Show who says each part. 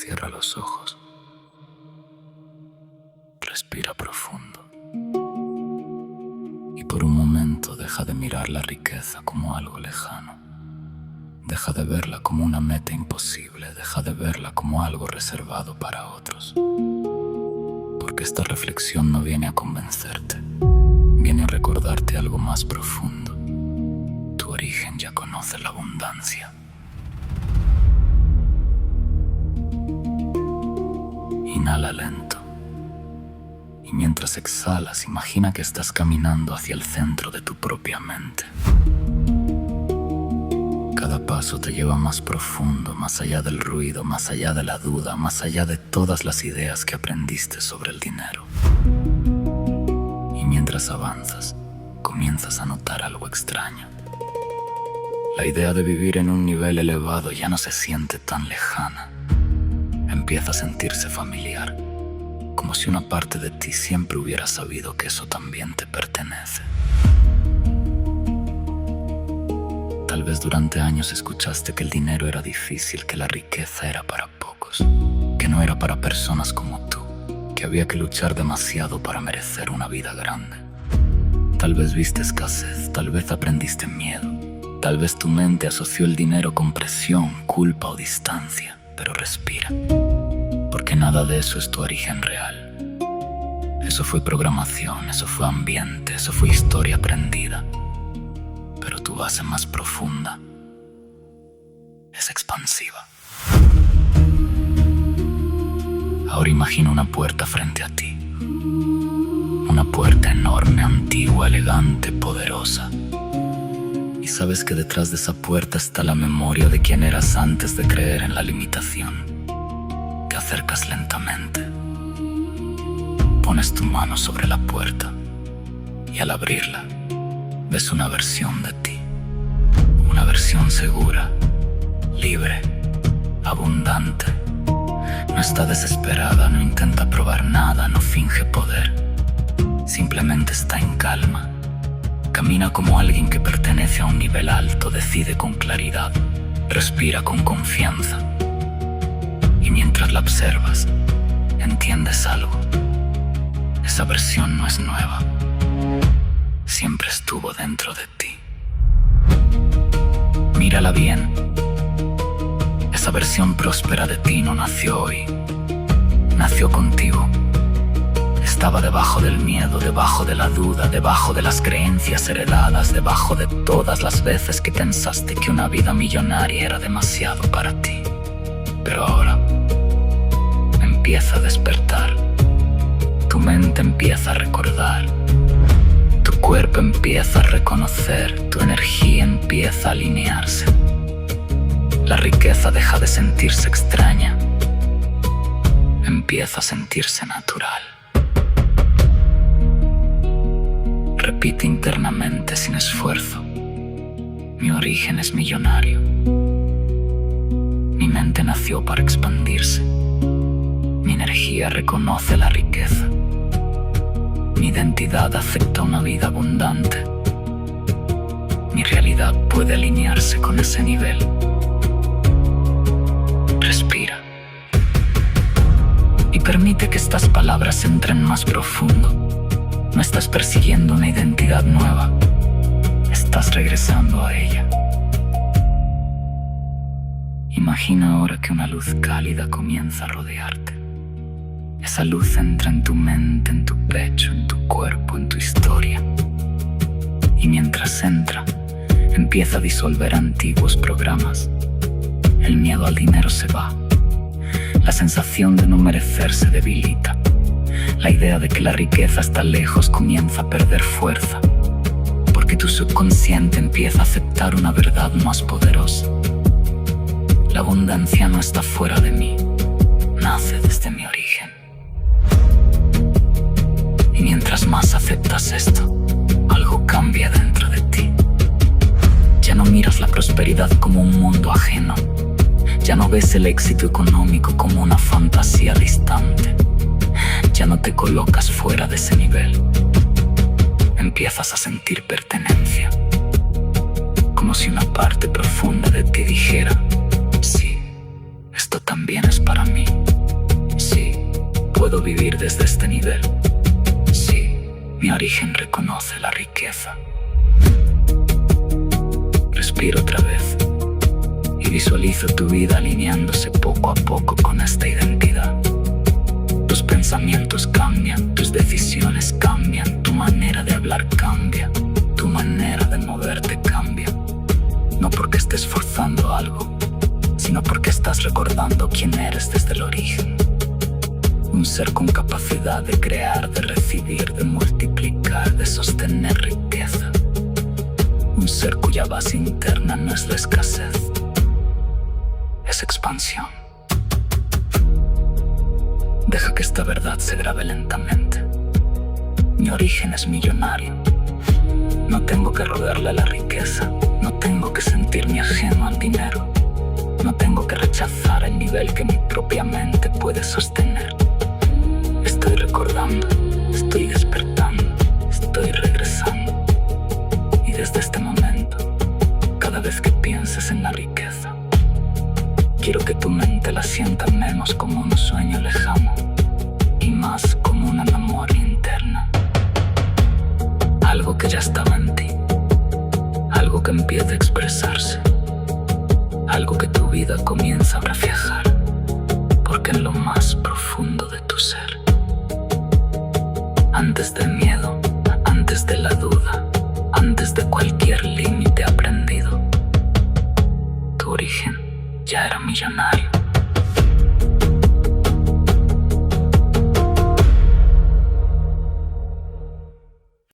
Speaker 1: Cierra los ojos. Respira profundo. Y por un momento deja de mirar la riqueza como algo lejano. Deja de verla como una meta imposible. Deja de verla como algo reservado para otros. Porque esta reflexión no viene a convencerte. Viene a recordarte algo más profundo. Tu origen ya conoce la abundancia. Inhala lento. Y mientras exhalas, imagina que estás caminando hacia el centro de tu propia mente. Cada paso te lleva más profundo, más allá del ruido, más allá de la duda, más allá de todas las ideas que aprendiste sobre el dinero. Y mientras avanzas, comienzas a notar algo extraño. La idea de vivir en un nivel elevado ya no se siente tan lejana. Empieza a sentirse familiar, como si una parte de ti siempre hubiera sabido que eso también te pertenece. Tal vez durante años escuchaste que el dinero era difícil, que la riqueza era para pocos, que no era para personas como tú, que había que luchar demasiado para merecer una vida grande. Tal vez viste escasez, tal vez aprendiste miedo, tal vez tu mente asoció el dinero con presión, culpa o distancia. Pero respira, porque nada de eso es tu origen real. Eso fue programación, eso fue ambiente, eso fue historia aprendida. Pero tu base más profunda es expansiva. Ahora imagina una puerta frente a ti. Una puerta enorme, antigua, elegante, poderosa. Y sabes que detrás de esa puerta está la memoria de quién eras antes de creer en la limitación. Te acercas lentamente. Pones tu mano sobre la puerta y al abrirla ves una versión de ti. Una versión segura, libre, abundante. No está desesperada, no intenta probar nada, no finge poder. Simplemente está en calma. Camina como alguien que pertenece a un nivel alto, decide con claridad, respira con confianza. Y mientras la observas, entiendes algo. Esa versión no es nueva. Siempre estuvo dentro de ti. Mírala bien. Esa versión próspera de ti no nació hoy. Nació contigo. Estaba debajo del miedo, debajo de la duda, debajo de las creencias heredadas, debajo de todas las veces que pensaste que una vida millonaria era demasiado para ti. Pero ahora empieza a despertar. Tu mente empieza a recordar. Tu cuerpo empieza a reconocer. Tu energía empieza a alinearse. La riqueza deja de sentirse extraña. Empieza a sentirse natural. Repite internamente sin esfuerzo. Mi origen es millonario. Mi mente nació para expandirse. Mi energía reconoce la riqueza. Mi identidad acepta una vida abundante. Mi realidad puede alinearse con ese nivel. Respira. Y permite que estas palabras entren más profundo. No estás persiguiendo una identidad nueva, estás regresando a ella. Imagina ahora que una luz cálida comienza a rodearte. Esa luz entra en tu mente, en tu pecho, en tu cuerpo, en tu historia. Y mientras entra, empieza a disolver antiguos programas. El miedo al dinero se va. La sensación de no merecer se debilita. La idea de que la riqueza está lejos comienza a perder fuerza, porque tu subconsciente empieza a aceptar una verdad más poderosa. La abundancia no está fuera de mí, nace desde mi origen. Y mientras más aceptas esto, algo cambia dentro de ti. Ya no miras la prosperidad como un mundo ajeno. Ya no ves el éxito económico como una fantasía distante. Ya no te colocas fuera de ese nivel. Empiezas a sentir pertenencia, como si una parte profunda de ti dijera: sí, esto también es para mí. puedo vivir desde este nivel. Sí, mi origen reconoce la riqueza. Respiro otra vez y visualizo tu vida alineándose poco a poco con esta identidad. Tus pensamientos cambian, tus decisiones cambian, tu manera de hablar cambia, tu manera de moverte cambia. No porque estés forzando algo, sino porque estás recordando quién eres desde el origen. Un ser con capacidad de crear, de recibir, de multiplicar, de sostener riqueza. Un ser cuya base interna no es la escasez, es expansión. Deja que esta verdad se grabe lentamente. Mi origen es millonario. No tengo que rodearle la riqueza. No tengo que sentirme ajeno al dinero. No tengo que rechazar el nivel que mi propia mente puede sostener. Estoy recordando, estoy despertando, estoy regresando. Y desde este momento, cada vez que pienses en la riqueza, quiero que tu mente la sienta menos como un sueño lejano y más como una memoria interna. Algo que ya estaba en ti, algo que empieza a expresarse, algo que tu vida comienza a reflejar, porque en lo más profundo de tu ser, antes del miedo,